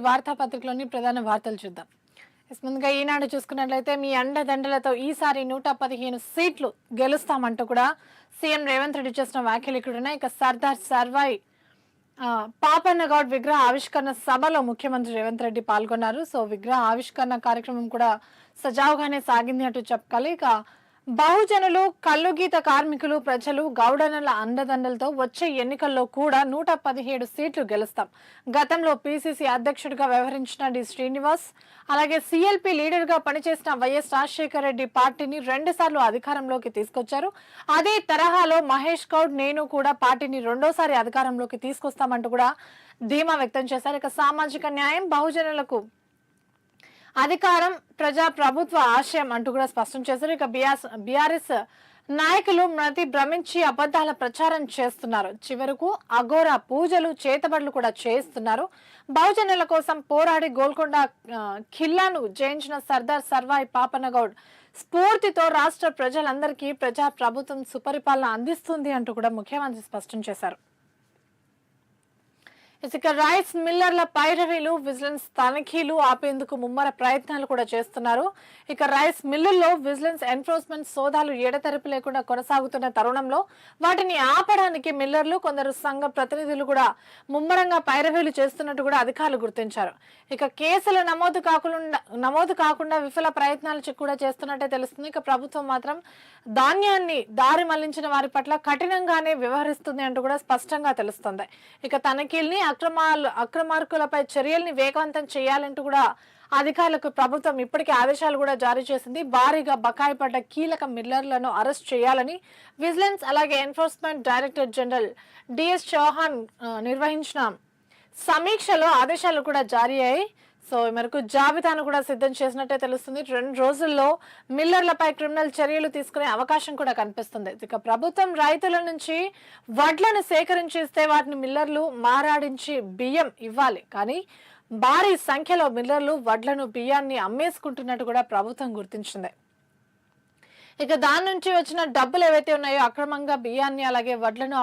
వార్తాపత్రికలోని ప్రధాన వార్తలు చూద్దాం. ముందుగా ఈనాడు చూసుకున్నట్లయితే మీ అండదండలతో ఈసారి 115 సీట్లు గెలుస్తామంటూ కూడా సీఎం రేవంత్ రెడ్డి చేసిన వ్యాఖ్యలు ఇక్కడ ఉన్నాయి. ఇక సర్దార్ సర్వాయి పాపన్న గౌడ్ విగ్రహ ఆవిష్కరణ సభలో ముఖ్యమంత్రి రేవంత్ రెడ్డి పాల్గొన్నారు. సో విగ్రహ ఆవిష్కరణ కార్యక్రమం కూడా సజావుగానే సాగింది అంటూ చెప్పాలి. ఇక బహుజనులు, కల్లుగీత కార్మికులు, ప్రజలు, గౌడనల అండదండలతో వచ్చే ఎన్నికల్లో కూడా 117 సీట్లు గెలుస్తాం. గతంలో పిసిసి అధ్యక్షుడిగా వ్యవహరించిన డి శ్రీనివాస్, అలాగే సిఎల్పి లీడర్ గా పనిచేసిన వైఎస్ రాజశేఖర రెడ్డి పార్టీని 2 సార్లు అధికారంలోకి తీసుకొచ్చారు. అదే తరహాలో మహేష్ గౌడ్, నేను కూడా పార్టీని 2వ సారి అధికారంలోకి తీసుకొస్తామంటూ కూడా ధీమా వ్యక్తం చేశారు. ఇక సామాజిక న్యాయం, బహుజనులకు అధికారం ప్రజా ప్రభుత్వ ఆశయం అంటూ కూడా స్పష్టం చేశారు. ఇక బీఆర్ఎస్ నాయకులు మతి భ్రమించి అబద్ధాల ప్రచారం చేస్తున్నారు. చివరకు అఘోర పూజలు, చేతబడులు కూడా చేస్తున్నారు. బహుజనుల కోసం పోరాడి గోల్కొండ ఖిల్లాను జయించిన సర్దార్ సర్వాయి పాపన్నగౌడ్ స్ఫూర్తితో రాష్ట్ర ప్రజలందరికీ ప్రజా ప్రభుత్వం సుపరిపాలన అందిస్తుంది అంటూ కూడా ముఖ్యమంత్రి స్పష్టం చేశారు. ఇక రైస్ మిల్లర్ల పైరవీలు, విజిలెన్స్ తనిఖీలు ఆపేందుకు ముమ్మర ప్రయత్నాలు కూడా చేస్తున్నారు. ఇక రైస్ మిల్లుల్లో విజిలెన్స్ ఎన్ఫోర్స్మెంట్ సోదాలు ఎడతెరిపి లేకుండా కొనసాగుతున్న తరుణంలో వాటిని ఆపడానికి మిల్లర్లు, కొందరు సంఘ ప్రతినిధులు కూడా ముమ్మరంగా పైరవీలు చేస్తున్నట్టు కూడా అధికారులు గుర్తించారు. ఇక కేసులు నమోదు కాకుండా విఫల ప్రయత్నాలు కూడా చేస్తున్నట్టే తెలుస్తుంది. ఇక ప్రభుత్వం మాత్రం ధాన్యాన్ని దారి మళ్లించిన వారి పట్ల కఠినంగానే వ్యవహరిస్తుంది అంటూ కూడా స్పష్టంగా తెలుస్తుంది. ఇక తనిఖీల్ని అక్రమార్కులపై చర్యల్ని వేగవంతం చేయాలంటూ కూడా అధికారులకు ప్రభుత్వం ఇప్పటికే ఆదేశాలు కూడా జారీ చేసింది. భారీగా బకాయి పడ్డ కీలక మిల్లర్లను అరెస్ట్ చేయాలని విజిలెన్స్ అలాగే enforcement director general D S Chauhan నిర్వహించిన సమీక్షలో ఆదేశాలు కూడా జారీ అయ్యాయి. సో ఈ మేరకు జాబితాను కూడా సిద్ధం చేసినట్టే తెలుస్తుంది. 2 రోజుల్లో మిల్లర్లపై క్రిమినల్ చర్యలు తీసుకునే అవకాశం కూడా కనిపిస్తుంది. ఇక ప్రభుత్వం రైతుల నుంచి వడ్లను సేకరించిస్తే వాటిని మిల్లర్లు మారాడించి బియ్యం ఇవ్వాలి. కానీ భారీ సంఖ్యలో మిల్లర్లు వడ్లను, బియ్యాన్ని అమ్మేసుకుంటున్నట్టు కూడా ప్రభుత్వం గుర్తించింది. ఇక దాని నుంచి వచ్చిన డబ్బులు ఏవైతే ఉన్నాయో అక్రమంగా బియ్యాన్ని అలాగే వడ్లను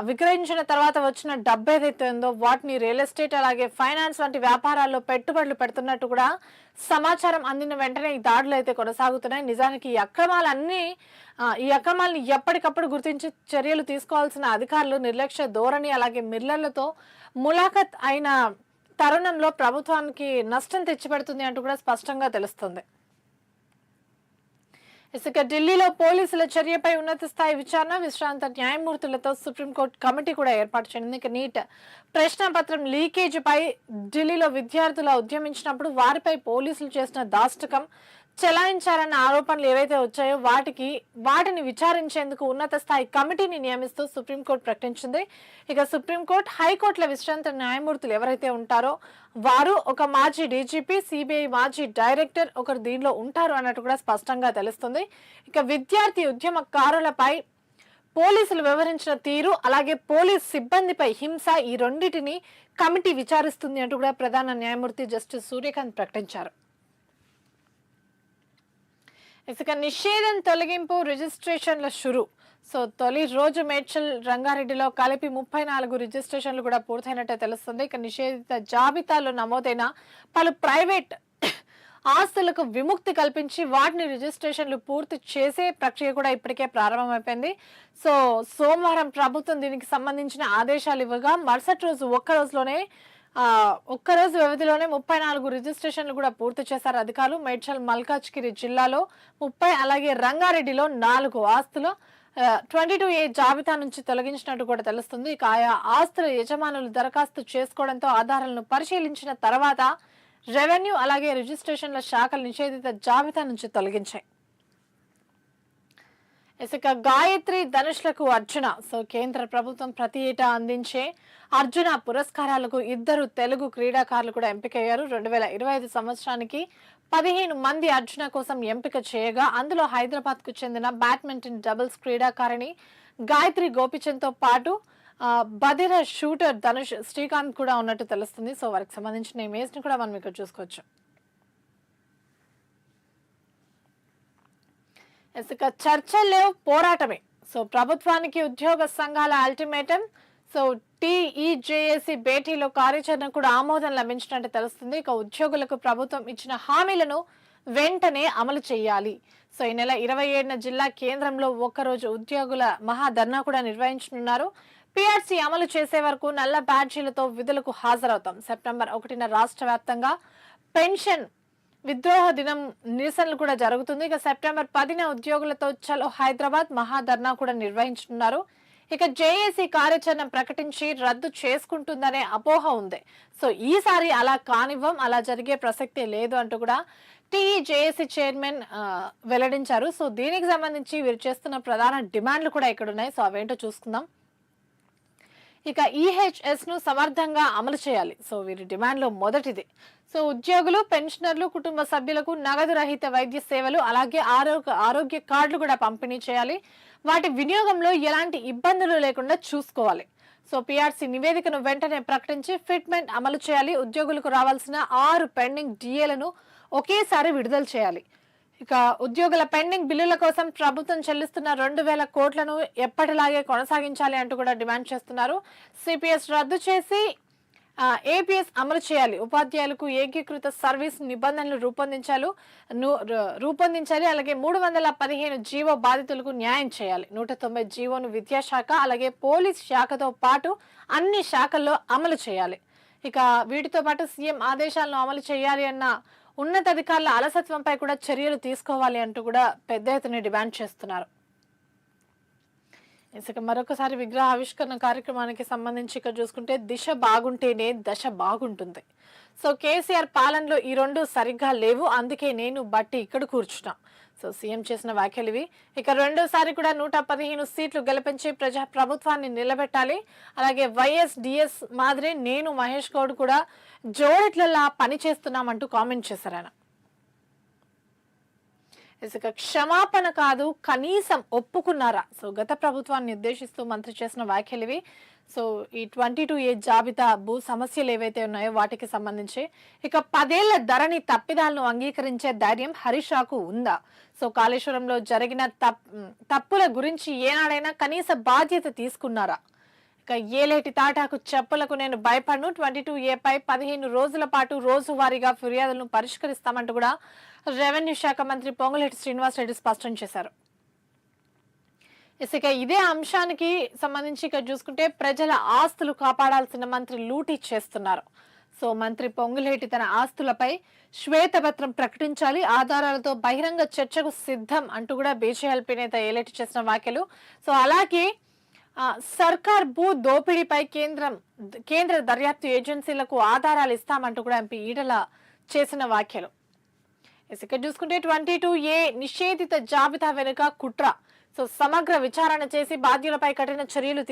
విక్రయించిన తర్వాత వచ్చిన డబ్బు ఏదైతే ఉందో వాటిని రియల్ ఎస్టేట్ అలాగే ఫైనాన్స్ వంటి వ్యాపారాల్లో పెట్టుబడులు పెడుతున్నట్టు కూడా సమాచారం అందిన వెంటనే ఈ దాడులు అయితే కొనసాగుతున్నాయి. నిజానికి ఈ అక్రమాలని ఎప్పటికప్పుడు గుర్తించి చర్యలు తీసుకోవాల్సిన అధికారులు నిర్లక్ష్య ధోరణి అలాగే మిల్లర్లతో ములాఖత్ అయిన తరుణంలో ప్రభుత్వానికి నష్టం తెచ్చిపెడుతుంది అంటూ కూడా స్పష్టంగా తెలుస్తుంది. ఇక ఢిల్లీలో పోలీసుల చర్యపై ఉన్నత స్థాయి విచారణ, విశ్రాంత న్యాయమూర్తులతో సుప్రీంకోర్టు కమిటీ కూడా ఏర్పాటు చేయనుంది. ఇక నీట్ ప్రశ్నపత్రం లీకేజీపై ఢిల్లీలో విద్యార్థులు ఉద్యమించినప్పుడు వారిపై పోలీసులు చేసిన దాష్టికం చెలాయించారన్న ఆరోపణలు ఏవైతే వచ్చాయో వాటిని విచారించేందుకు ఉన్నత స్థాయి కమిటీని నియమిస్తూ సుప్రీంకోర్టు ప్రకటించింది. ఇక సుప్రీంకోర్టు, హైకోర్టుల విశ్రాంత న్యాయమూర్తులు ఎవరైతే ఉంటారో వారు ఒక మాజీ డీజీపీ, సిబిఐ మాజీ డైరెక్టర్ ఒకరు దీనిలో ఉంటారు అన్నట్టు కూడా స్పష్టంగా తెలుస్తుంది. ఇక విద్యార్థి ఉద్యమకారులపై పోలీసులు వ్యవహరించిన తీరు అలాగే పోలీస్ సిబ్బందిపై హింస ఈ రెండింటిని కమిటీ విచారిస్తుంది అంటూ కూడా ప్రధాన న్యాయమూర్తి జస్టిస్ సూర్యకాంత్ ప్రకటించారు. ఇక నిషేధం తొలగింపు, రిజిస్ట్రేషన్ల షురు. సో తొలి రోజు మేడ్చల్ రంగారెడ్డిలో కలిపి 34 రిజిస్ట్రేషన్లు కూడా పూర్తయినట్టే తెలుస్తుంది. ఇక నిషేధిత జాబితాలో నమోదైన పలు ప్రైవేట్ ఆస్తులకు విముక్తి కల్పించి వాటిని రిజిస్ట్రేషన్లు పూర్తి చేసే ప్రక్రియ కూడా ఇప్పటికే ప్రారంభమైపోయింది. సో సోమవారం ప్రభుత్వం దీనికి సంబంధించిన ఆదేశాలు ఇవ్వగా మరుసటి రోజు ఒక్కరోజు వ్యవధిలోనే 34 రిజిస్ట్రేషన్లు కూడా పూర్తి చేశారు అధికారులు. మేడ్చల్ మల్కాజ్గిరి జిల్లాలో 30 అలాగే రంగారెడ్డిలో 4 ఆస్తులు 22A జాబితా నుంచి తొలగించినట్టు కూడా తెలుస్తుంది. ఇక ఆయా ఆస్తుల యజమానులు దరఖాస్తు చేసుకోవడంతో ఆధారాలను పరిశీలించిన తర్వాత రెవెన్యూ అలాగే రిజిస్ట్రేషన్ల శాఖలు నిషేధిత జాబితా నుంచి తొలగించాయి. ఇక గాయత్రి, ధనుష్లకు అర్జున. సో కేంద్ర ప్రభుత్వం ప్రతి ఏటా అందించే అర్జున పురస్కారాలకు 2 తెలుగు క్రీడాకారులు కూడా ఎంపికయ్యారు. 2025 సంవత్సరానికి 15 మంది అర్జున కోసం ఎంపిక చేయగా అందులో హైదరాబాద్ కు చెందిన బ్యాడ్మింటన్ డబుల్స్ క్రీడాకారిణి గాయత్రి గోపిచంద్ తో పాటు బదిర షూటర్ ధనుష్ శ్రీకాంత్ కూడా ఉన్నట్టు తెలుస్తుంది. సో వారికి సంబంధించిన ఇమేజ్ ని కూడా మనం ఇక్కడ చూసుకోవచ్చు. ఇక చర్చలు లేవు, పోరాటమే. సో ప్రభుత్వానికి ఉద్యోగ సంఘాల అల్టిమేటం. సో టీఈజేఏసీ భేటీలో కార్యాచరణ కూడా ఆమోదం లభించినట్టు తెలుస్తుంది. ఇక ఉద్యోగులకు ప్రభుత్వం ఇచ్చిన హామీలను వెంటనే అమలు చేయాలి. సో ఈ నెల 27న జిల్లా కేంద్రంలో ఒక్కరోజు ఉద్యోగుల మహాధర్నా కూడా నిర్వహించనున్నారు. పిఆర్సీ అమలు చేసే వరకు నల్ల బ్యాడ్జీలతో విధులకు హాజరవుతాం. సెప్టెంబర్ 1న రాష్ట్ర వ్యాప్తంగా పెన్షన్ విద్రోహ దినం నిరసనలు కూడా జరుగుతుంది. ఇక సెప్టెంబర్ 10న ఉద్యోగులతో చలో హైదరాబాద్ మహాధర్నా కూడా నిర్వహించనున్నారు. ఇక జేఏసీ కార్యాచరణ ప్రకటించి రద్దు చేసుకుంటుందనే అపోహ ఉంది. సో ఈసారి అలా కానివ్వం, అలా జరిగే ప్రసక్తే లేదు అంటూ కూడా టీఈజేఏసీ చైర్మన్ వెల్లడించారు. సో దీనికి సంబంధించి వీరు చేస్తున్న ప్రధాన డిమాండ్లు కూడా ఇక్కడ ఉన్నాయి. సో అవేంటో చూసుకుందాం. ఇక ఈహెచ్ఎస్ ను సమర్థంగా అమలు చేయాలి. సో వీరి డిమాండ్లో మొదటిది. సో ఉద్యోగులు, పెన్షనర్లు, కుటుంబ సభ్యులకు నగదు రహిత వైద్య సేవలు, అలాగే ఆరోగ్య కార్డులు కూడా పంపిణీ చేయాలి. వాటి వినియోగంలో ఎలాంటి ఇబ్బందులు లేకుండా చూసుకోవాలి. సో పిఆర్సీ నివేదికను వెంటనే ప్రకటించి ఫిట్మెంట్ అమలు చేయాలి. ఉద్యోగులకు రావాల్సిన 6 పెండింగ్ డిఏలను ఒకేసారి విడుదల చేయాలి. ఇక ఉద్యోగుల పెండింగ్ బిల్లుల కోసం ప్రభుత్వం చెల్లిస్తున్న 2,000 కోట్లను ఎప్పటిలాగే కొనసాగించాలి అంటూ కూడా డిమాండ్ చేస్తున్నారు. సిపిఎస్ రద్దు చేసి ఏపీఎస్ అమలు చేయాలి. ఉపాధ్యాయులకు ఏకీకృత సర్వీస్ నిబంధనలు రూపొందించాలి. అలాగే 315 జీవో బాధితులకు న్యాయం చేయాలి. 190 జీవోను విద్యాశాఖ అలాగే పోలీస్ శాఖతో పాటు అన్ని శాఖల్లో అమలు చేయాలి. ఇక వీటితో పాటు సీఎం ఆదేశాలను అమలు చేయాలి అన్న ఉన్నతాధికారుల అలసత్వంపై కూడా చర్యలు తీసుకోవాలి అంటూ కూడా పెద్ద ఎత్తున డిమాండ్ చేస్తున్నారు. ఇక మరొకసారి విగ్రహ ఆవిష్కరణ కార్యక్రమానికి సంబంధించి ఇక్కడ చూసుకుంటే దిశ బాగుంటేనే దశ బాగుంటుంది. సో కేసీఆర్ పాలనలో ఈ రెండు సరిగ్గా లేవు, అందుకే నేను బట్టి ఇక్కడ కూర్చున్నా. సో సీఎం చేసిన వ్యాఖ్యలు ఇవి. ఇక రెండోసారి కూడా 115 సీట్లు గెలిపించి ప్రభుత్వాన్ని నిలబెట్టాలి. అలాగే వైఎస్డిఎస్ మాదిరి నేను మహేష్ గౌడ్ కూడా జోడెట్లలా పని చేస్తున్నామంటూ కామెంట్ చేశారు ఆయన. ఇక క్షమాపణ కాదు, కనీసం ఒప్పుకున్నారా? సో గత ప్రభుత్వాన్ని ఉద్దేశిస్తూ మంత్రి చేసిన వ్యాఖ్యలు ఇవి. సో ఈ 22A జాబితా భూ సమస్యలు ఏవైతే ఉన్నాయో వాటికి సంబంధించి ఇక 10 ఏళ్ల ధరణి తప్పిదాలను అంగీకరించే ధైర్యం హరీష్ రావుకు ఉందా? సో కాళేశ్వరంలో జరిగిన తప్పుల గురించి ఏనాడైనా కనీస బాధ్యత తీసుకున్నారా? ఇక ఏలేటి తాటాకు చెప్పులకు నేను భయపడను, 22A పై 15 రోజుల పాటు రోజువారీగా ఫిర్యాదులను పరిష్కరిస్తామంటూ కూడా రెవెన్యూ శాఖ మంత్రి పొంగులేటి శ్రీనివాసరెడ్డి స్పష్టం చేశారు. ఇక ఇదే అంశానికి సంబంధించి ఇక చూసుకుంటే ప్రజల ఆస్తులు కాపాడాల్సిన మంత్రి లూటీ చేస్తున్నారు. సో మంత్రి పొంగులేటి తన ఆస్తులపై శ్వేతపత్రం ప్రకటించాలి, ఆధారాలతో బహిరంగ చర్చకు సిద్ధం అంటూ కూడా బీజేపీ నేత ఏలేటి చేసిన వ్యాఖ్యలు. సో అలాగే సర్కార్ భూ దోపిడీపై కేంద్ర దర్యాప్తు ఏజెన్సీలకు ఆధారాలు ఇస్తామంటూ కూడా ఎంపీ ఈటల చేసిన వ్యాఖ్యలు. ఇక చూసుకుంటే 22A నిషేధిత జాబితా వెనుక కుట్ర. సో సమగ్ర విచారణ చేసి బాధ్యులపై కఠిన చర్యలు